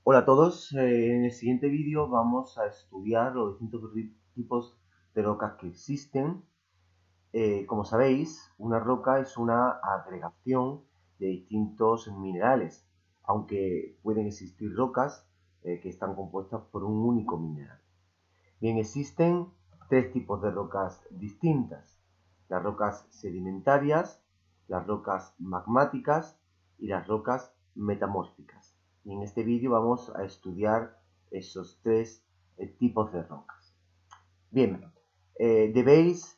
Hola a todos, en el siguiente vídeo vamos a estudiar los distintos tipos de rocas que existen. Como sabéis, una roca es una agregación de distintos minerales, aunque pueden existir rocas que están compuestas por un único mineral. Bien, existen tres tipos de rocas distintas: las rocas sedimentarias, las rocas magmáticas y las rocas metamórficas. Y en este vídeo vamos a estudiar esos tres tipos de rocas. Bien, debéis,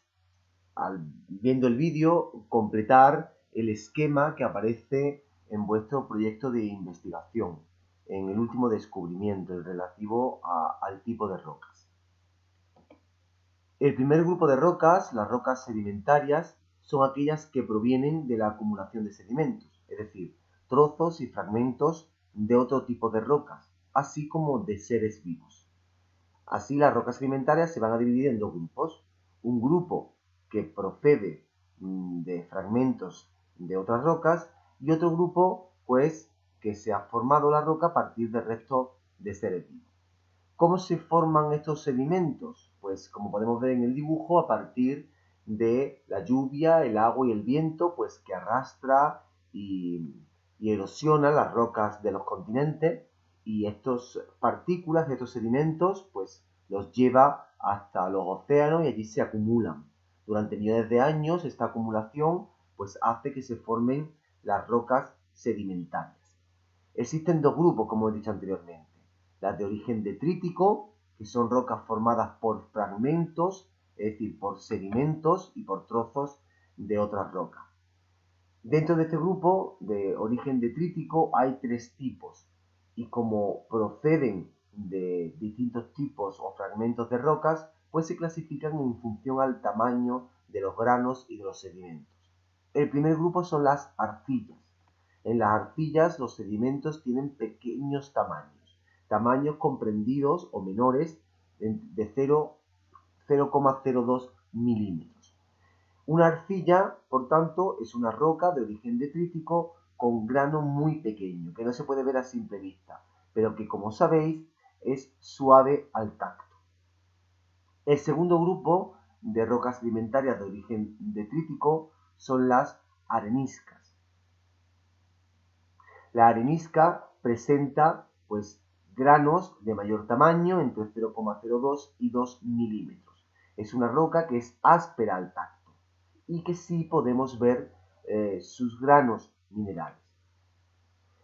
viendo el vídeo, completar el esquema que aparece en vuestro proyecto de investigación, en el último descubrimiento, el relativo al tipo de rocas. El primer grupo de rocas, las rocas sedimentarias, son aquellas que provienen de la acumulación de sedimentos, es decir, trozos y fragmentos de otro tipo de rocas, así como de seres vivos. Así, las rocas sedimentarias se van a dividir en dos grupos: un grupo que procede de fragmentos de otras rocas y otro grupo, pues, que se ha formado la roca a partir de restos de seres vivos. ¿Cómo se forman estos sedimentos? Pues como podemos ver en el dibujo, a partir de la lluvia, el agua y el viento, pues que arrastra y erosiona las rocas de los continentes, y estas partículas, estos sedimentos, pues los lleva hasta los océanos y allí se acumulan. Durante millones de años esta acumulación pues hace que se formen las rocas sedimentarias. Existen dos grupos, como he dicho anteriormente: las de origen detrítico, que son rocas formadas por fragmentos, es decir, por sedimentos y por trozos de otras rocas. Dentro de este grupo de origen detrítico hay tres tipos, y como proceden de distintos tipos o fragmentos de rocas, pues se clasifican en función al tamaño de los granos y de los sedimentos. El primer grupo son las arcillas. En las arcillas los sedimentos tienen pequeños tamaños comprendidos o menores de 0,02 milímetros. Una arcilla, por tanto, es una roca de origen detrítico con grano muy pequeño, que no se puede ver a simple vista, pero que, como sabéis, es suave al tacto. El segundo grupo de rocas sedimentarias de origen detrítico son las areniscas. La arenisca presenta, pues, granos de mayor tamaño, entre 0,02 y 2 milímetros. Es una roca que es áspera al tacto y que sí podemos ver sus granos minerales.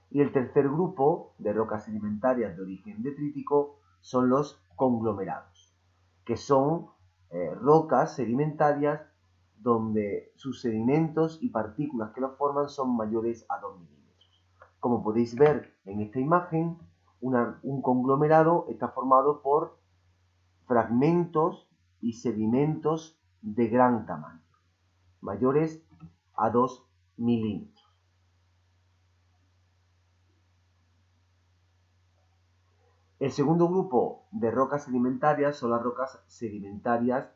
Y el tercer grupo de rocas sedimentarias de origen detrítico son los conglomerados, que son rocas sedimentarias donde sus sedimentos y partículas que los forman son mayores a 2 milímetros. Como podéis ver en esta imagen, un conglomerado está formado por fragmentos y sedimentos de gran tamaño, mayores a 2 milímetros. El segundo grupo de rocas sedimentarias son las rocas sedimentarias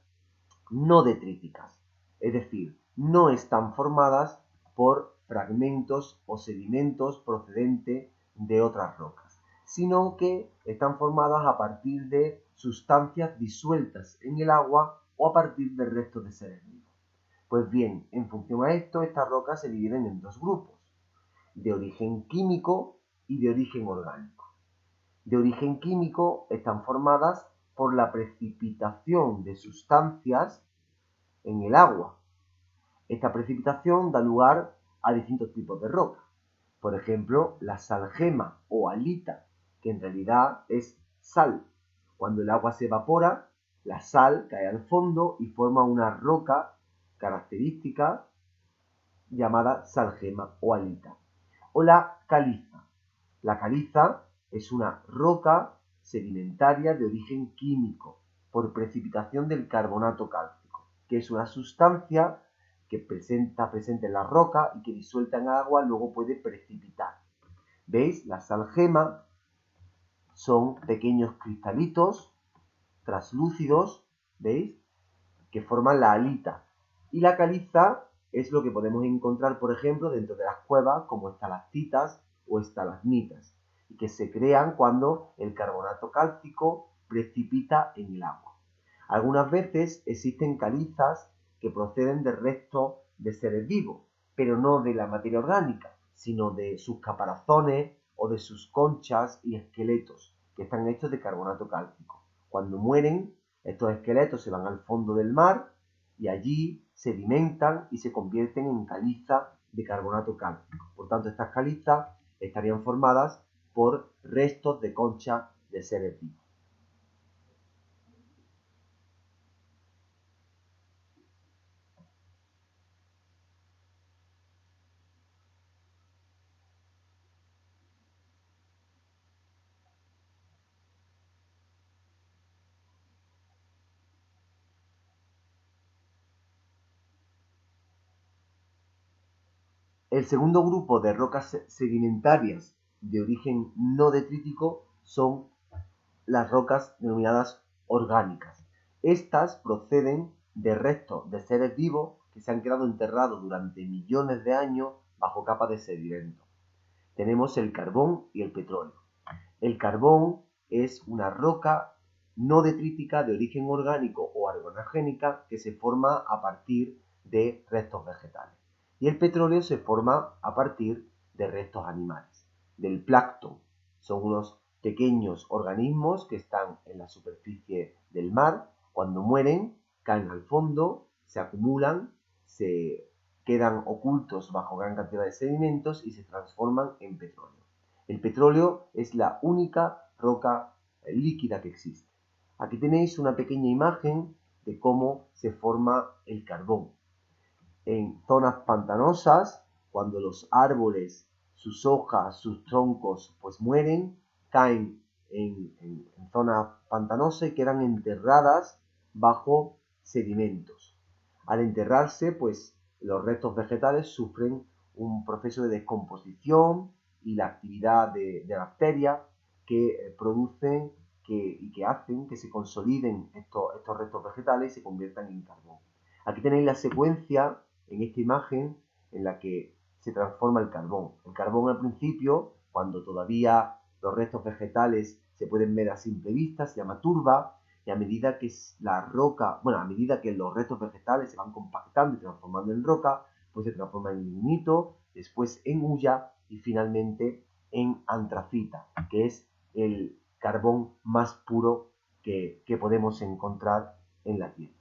no detríticas, es decir, no están formadas por fragmentos o sedimentos procedentes de otras rocas, sino que están formadas a partir de sustancias disueltas en el agua o a partir de restos de seres vivos. Pues bien, en función a esto, estas rocas se dividen en dos grupos: de origen químico y de origen orgánico. De origen químico están formadas por la precipitación de sustancias en el agua. Esta precipitación da lugar a distintos tipos de roca. Por ejemplo, la salgema o halita, que en realidad es sal. Cuando el agua se evapora, la sal cae al fondo y forma una roca característica llamada salgema o halita. O la caliza. La caliza es una roca sedimentaria de origen químico por precipitación del carbonato cálcico, que es una sustancia que está presente en la roca y que disuelta en agua luego puede precipitar. ¿Veis? La salgema son pequeños cristalitos translúcidos, ¿veis?, que forman la halita. Y la caliza es lo que podemos encontrar, por ejemplo, dentro de las cuevas, como estalactitas o estalagmitas. y que se crean cuando el carbonato cálcico precipita en el agua. Algunas veces existen calizas que proceden de restos de seres vivos, pero no de la materia orgánica, sino de sus caparazones o de sus conchas y esqueletos, que están hechos de carbonato cálcico. Cuando mueren, estos esqueletos se van al fondo del mar y allí sedimentan y se convierten en caliza de carbonato cálcico. Por tanto, estas calizas estarían formadas por restos de concha de seres vivos. El segundo grupo de rocas sedimentarias de origen no detrítico son las rocas denominadas orgánicas. Estas proceden de restos de seres vivos que se han quedado enterrados durante millones de años bajo capas de sedimento. Tenemos el carbón y el petróleo. El carbón es una roca no detrítica de origen orgánico o organogénica que se forma a partir de restos vegetales. Y el petróleo se forma a partir de restos animales, del plancton. Son unos pequeños organismos que están en la superficie del mar. Cuando mueren, caen al fondo, se acumulan, se quedan ocultos bajo gran cantidad de sedimentos y se transforman en petróleo. El petróleo es la única roca líquida que existe. Aquí tenéis una pequeña imagen de cómo se forma el carbón. En zonas pantanosas, cuando los árboles, sus hojas, sus troncos, pues mueren, caen en zonas pantanosas y quedan enterradas bajo sedimentos. Al enterrarse, pues los restos vegetales sufren un proceso de descomposición y la actividad de bacterias que producen y que hacen que se consoliden estos restos vegetales y se conviertan en carbón. Aquí tenéis la secuencia en esta imagen en la que se transforma el carbón. El carbón al principio, cuando todavía los restos vegetales se pueden ver a simple vista, se llama turba, y a medida que la roca, bueno, a medida que los restos vegetales se van compactando y transformando en roca, pues se transforma en lignito, después en hulla y finalmente en antracita, que es el carbón más puro que podemos encontrar en la Tierra.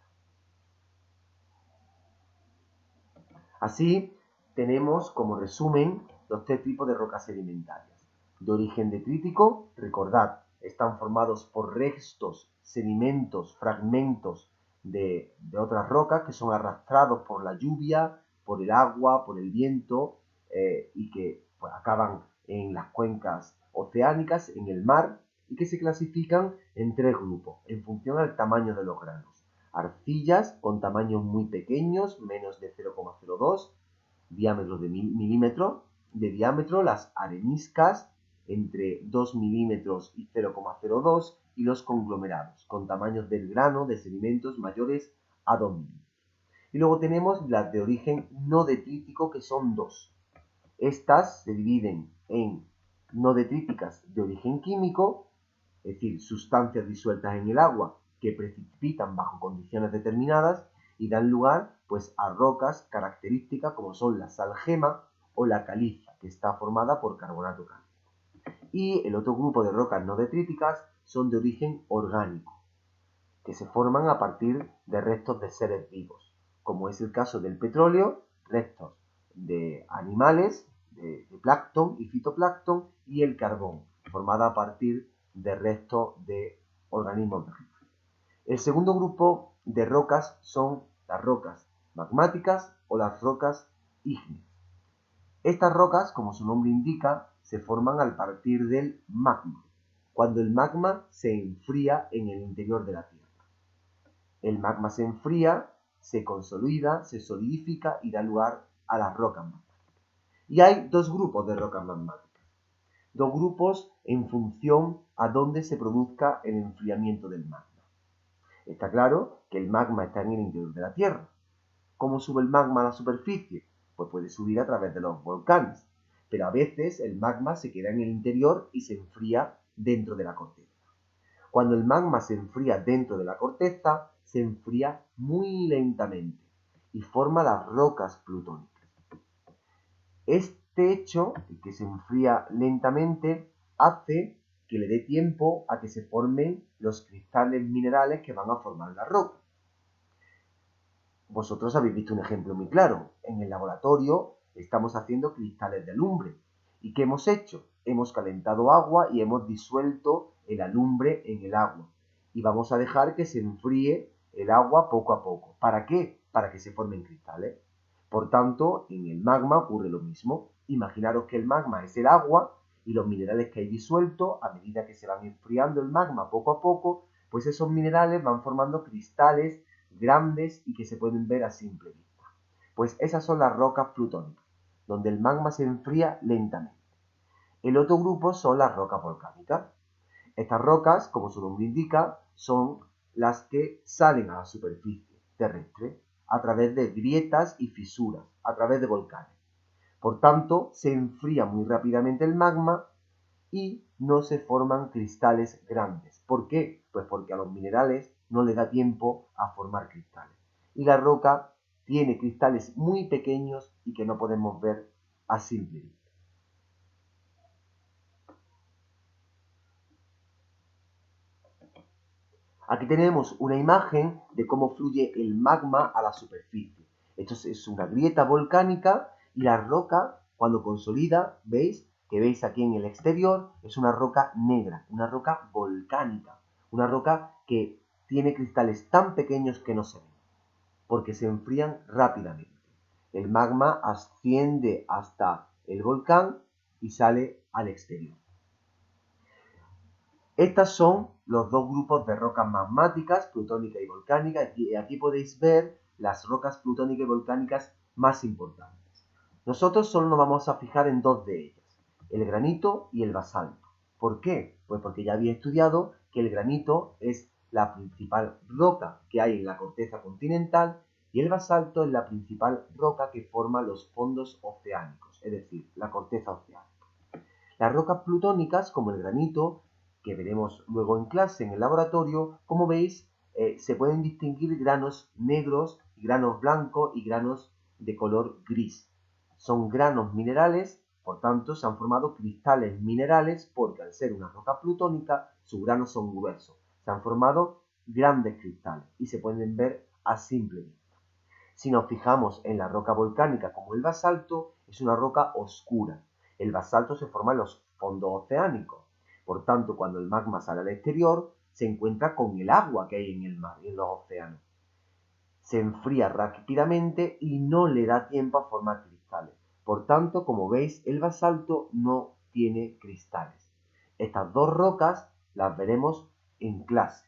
Así, tenemos como resumen los tres tipos de rocas sedimentarias. De origen detrítico, recordad, están formados por restos, sedimentos, fragmentos de otras rocas que son arrastrados por la lluvia, por el agua, por el viento y que pues, acaban en las cuencas oceánicas, en el mar, y que se clasifican en tres grupos en función al tamaño de los granos. Arcillas con tamaños muy pequeños, menos de 0,02 diámetros de milímetro de diámetro, las areniscas entre 2 milímetros y 0,02 y los conglomerados con tamaños del grano de sedimentos mayores a 2 milímetros. Y luego tenemos las de origen no detrítico, que son dos. Estas se dividen en no detríticas de origen químico, es decir, sustancias disueltas en el agua que precipitan bajo condiciones determinadas y dan lugar pues, a rocas características como son la salgema o la caliza, que está formada por carbonato cálcico. Y el otro grupo de rocas no detríticas son de origen orgánico, que se forman a partir de restos de seres vivos, como es el caso del petróleo, restos de animales, de plancton y fitoplancton, y el carbón, formada a partir de restos de organismos vegetales. El segundo grupo de rocas son las rocas magmáticas o las rocas ígneas. Estas rocas, como su nombre indica, se forman al partir del magma, cuando el magma se enfría en el interior de la Tierra. El magma se enfría, se consolida, se solidifica y da lugar a las rocas magmáticas. Y hay dos grupos de rocas magmáticas. Dos grupos en función a dónde se produzca el enfriamiento del magma. Está claro que el magma está en el interior de la Tierra. ¿Cómo sube el magma a la superficie? Pues puede subir a través de los volcanes. pero a veces el magma se queda en el interior y se enfría dentro de la corteza. Cuando el magma se enfría dentro de la corteza, se enfría muy lentamente y forma las rocas plutónicas. Este hecho, que se enfría lentamente, hace que le dé tiempo a que se formen los cristales minerales que van a formar la roca. Vosotros habéis visto un ejemplo muy claro. En el laboratorio estamos haciendo cristales de alumbre. ¿Y qué hemos hecho? Hemos calentado agua y hemos disuelto el alumbre en el agua. Y vamos a dejar que se enfríe el agua poco a poco. ¿Para qué? Para que se formen cristales. Por tanto, en el magma ocurre lo mismo. Imaginaros que el magma es el agua y los minerales que hay disueltos, a medida que se van enfriando el magma poco a poco, pues esos minerales van formando cristales grandes y que se pueden ver a simple vista. Pues esas son las rocas plutónicas, donde el magma se enfría lentamente. El otro grupo son las rocas volcánicas. Estas rocas, como su nombre indica, son las que salen a la superficie terrestre a través de grietas y fisuras, a través de volcanes. Por tanto, se enfría muy rápidamente el magma y no se forman cristales grandes. ¿Por qué? Pues porque a los minerales no les da tiempo a formar cristales. Y la roca tiene cristales muy pequeños y que no podemos ver a simple vista. Aquí tenemos una imagen de cómo fluye el magma a la superficie. Esto es una grieta volcánica y la roca, cuando consolida, ¿veis? Que veis aquí en el exterior, es una roca negra, una roca volcánica, una roca que tiene cristales tan pequeños que no se ven, porque se enfrían rápidamente. El magma asciende hasta el volcán y sale al exterior. Estas son los dos grupos de rocas magmáticas, plutónica y volcánica. Aquí podéis ver las rocas plutónicas y volcánicas más importantes. Nosotros solo nos vamos a fijar en dos de ellas, el granito y el basalto. ¿Por qué? Pues porque ya había estudiado que el granito es la principal roca que hay en la corteza continental y el basalto es la principal roca que forma los fondos oceánicos, es decir, la corteza oceánica. Las rocas plutónicas, como el granito, que veremos luego en clase en el laboratorio, como veis, se pueden distinguir granos negros, granos blancos y granos de color gris. Son granos minerales, por tanto se han formado cristales minerales porque al ser una roca plutónica, sus granos son gruesos. Se han formado grandes cristales y se pueden ver a simple vista. Si nos fijamos en la roca volcánica como el basalto, es una roca oscura. El basalto se forma en los fondos oceánicos. Por tanto, cuando el magma sale al exterior, se encuentra con el agua que hay en el mar y en los océanos. Se enfría rápidamente y no le da tiempo a formar cristales. Por tanto, como veis, el basalto no tiene cristales. Estas dos rocas las veremos en clase.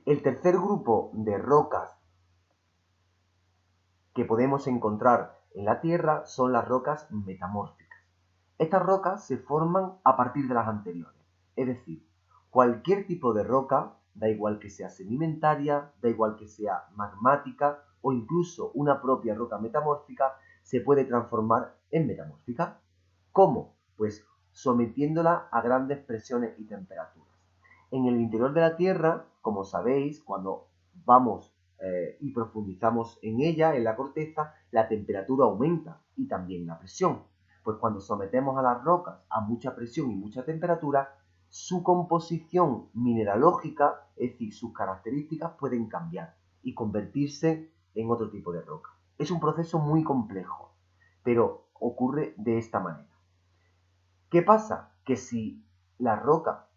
El tercer grupo de rocas que podemos encontrar en la Tierra son las rocas metamórficas. Estas rocas se forman a partir de las anteriores, es decir, cualquier tipo de roca, da igual que sea sedimentaria, da igual que sea magmática o incluso una propia roca metamórfica, se puede transformar en metamórfica. ¿Cómo? Pues sometiéndola a grandes presiones y temperaturas. En el interior de la Tierra, como sabéis, cuando vamos y profundizamos en ella, en la corteza, la temperatura aumenta y también la presión. Pues cuando sometemos a las rocas a mucha presión y mucha temperatura, su composición mineralógica, es decir, sus características pueden cambiar y convertirse en otro tipo de roca. Es un proceso muy complejo, pero ocurre de esta manera. ¿Qué pasa? Que si la roca,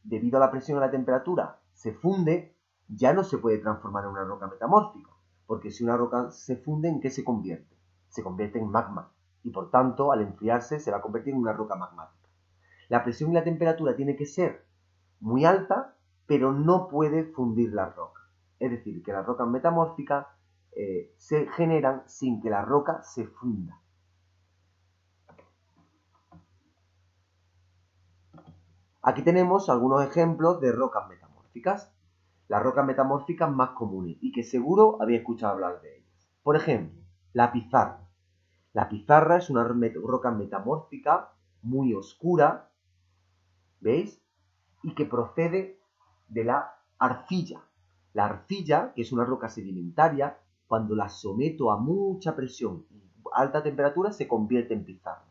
debido a la presión y la temperatura, se funde, ya no se puede transformar en una roca metamórfica, porque si una roca se funde, ¿en qué se convierte? Se convierte en magma, y por tanto, al enfriarse, se va a convertir en una roca magmática. La presión y la temperatura tiene que ser muy alta, pero no puede fundir la roca. Es decir, que las rocas metamórficas se generan sin que la roca se funda. Aquí tenemos algunos ejemplos de rocas metamórficas. Las rocas metamórficas más comunes y que seguro habéis escuchado hablar de ellas. Por ejemplo, La pizarra. La pizarra es una roca metamórfica muy oscura, ¿veis? Y que procede de la arcilla. La arcilla, que es una roca sedimentaria, cuando la someto a mucha presión y alta temperatura, se convierte en pizarra.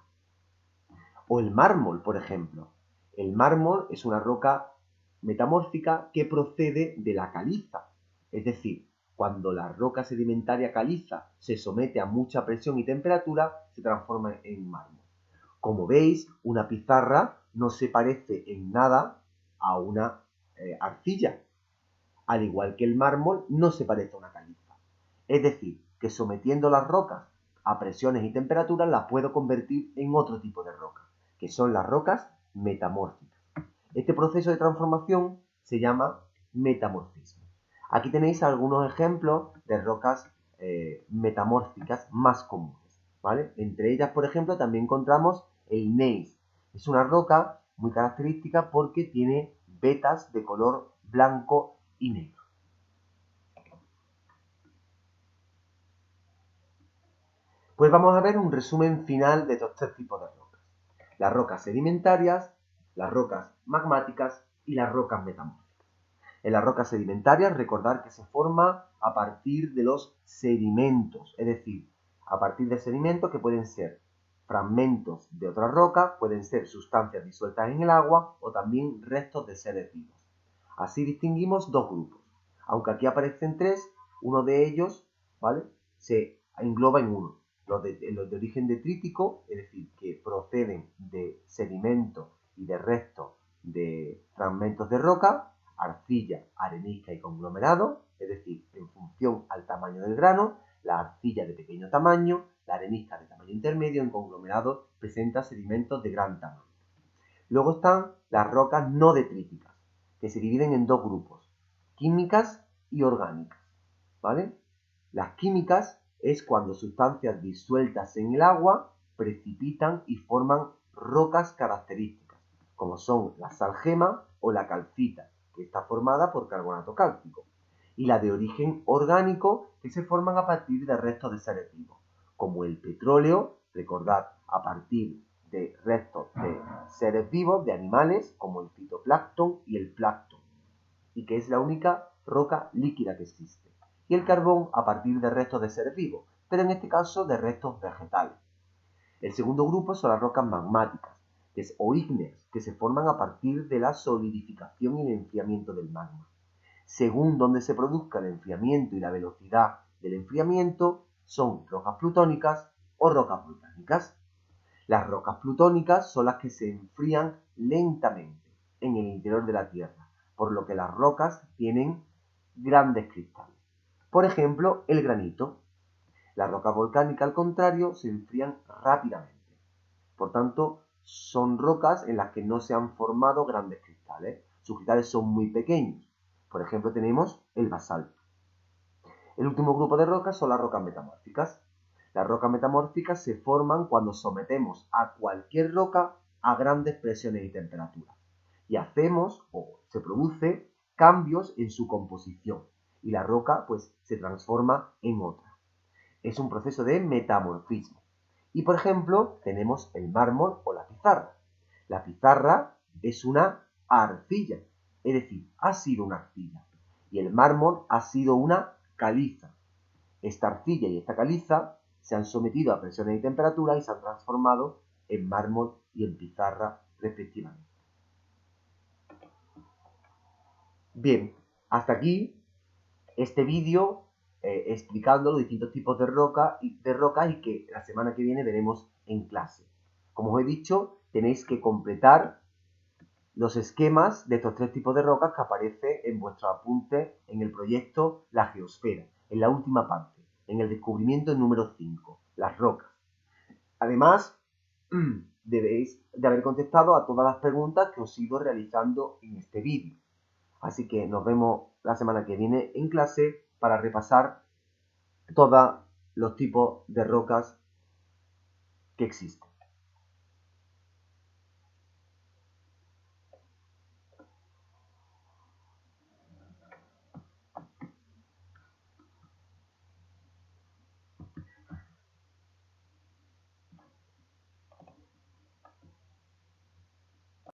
O el mármol, por ejemplo. El mármol es una roca metamórfica que procede de la caliza. Es decir, cuando la roca sedimentaria caliza se somete a mucha presión y temperatura, se transforma en mármol. Como veis, una pizarra no se parece en nada a una arcilla, al igual que el mármol no se parece a una caliza. Es decir, que sometiendo las rocas a presiones y temperaturas las puedo convertir en otro tipo de roca, que son las rocas metamórficas. Este proceso de transformación se llama metamorfismo. Aquí tenéis algunos ejemplos de rocas metamórficas más comunes, ¿vale? Entre ellas, por ejemplo, también encontramos el gneiss. Es una roca muy característica porque tiene vetas de color blanco y negro. Pues vamos a ver un resumen final de estos tres tipos de rocas. Las rocas sedimentarias, las rocas magmáticas y las rocas metamórficas. En las rocas sedimentarias, recordar que se forma a partir de los sedimentos, es decir, a partir de sedimentos que pueden ser fragmentos de otra roca, pueden ser sustancias disueltas en el agua o también restos de seres vivos. Así distinguimos dos grupos. Aunque aquí aparecen tres, uno de ellos, ¿vale?, se engloba en uno. Los de origen detrítico, es decir, que proceden de sedimentos y de restos de fragmentos de roca, arcilla, arenisca y conglomerado, es decir, en función al tamaño del grano, la arcilla de pequeño tamaño, la arenisca de tamaño intermedio, en conglomerado presenta sedimentos de gran tamaño. Luego están las rocas no detríticas, que se dividen en dos grupos, químicas y orgánicas, ¿vale? Las químicas es cuando sustancias disueltas en el agua precipitan y forman rocas características, como son la salgema o la calcita, que está formada por carbonato cálcico, y la de origen orgánico, que se forman a partir de restos de seres vivos, como el petróleo, recordad, a partir de restos de seres vivos, de animales, como el fitoplancton y el plancton, y que es la única roca líquida que existe. Y el carbón a partir de restos de seres vivos, pero en este caso de restos vegetales. El segundo grupo son las rocas magmáticas, o ígneas, que se forman a partir de la solidificación y el enfriamiento del magma. Según donde se produzca el enfriamiento y la velocidad del enfriamiento, son rocas plutónicas o rocas volcánicas. Las rocas plutónicas son las que se enfrían lentamente en el interior de la Tierra, por lo que las rocas tienen grandes cristales. Por ejemplo, el granito. Las rocas volcánicas, al contrario, se enfrían rápidamente. Por tanto, son rocas en las que no se han formado grandes cristales. Sus cristales son muy pequeños. Por ejemplo, tenemos el basalto. El último grupo de rocas son las rocas metamórficas. Las rocas metamórficas se forman cuando sometemos a cualquier roca a grandes presiones y temperaturas. Y hacemos, o se produce, cambios en su composición. Y la roca, pues, se transforma en otra. Es un proceso de metamorfismo. Y, por ejemplo, tenemos el mármol o la pizarra. La pizarra es una arcilla, es decir, ha sido una arcilla. Y el mármol ha sido una caliza. Esta arcilla y esta caliza se han sometido a presiones y temperaturas y se han transformado en mármol y en pizarra respectivamente. Bien, hasta aquí este vídeo explicando los distintos tipos de rocas y que la semana que viene veremos en clase. Como os he dicho, tenéis que completar los esquemas de estos tres tipos de rocas que aparece en vuestro apunte en el proyecto La Geosfera, en la última parte, en el descubrimiento número 5, las rocas. Además, debéis de haber contestado a todas las preguntas que os he ido realizando en este vídeo. Así que nos vemos la semana que viene en clase para repasar todos los tipos de rocas que existen.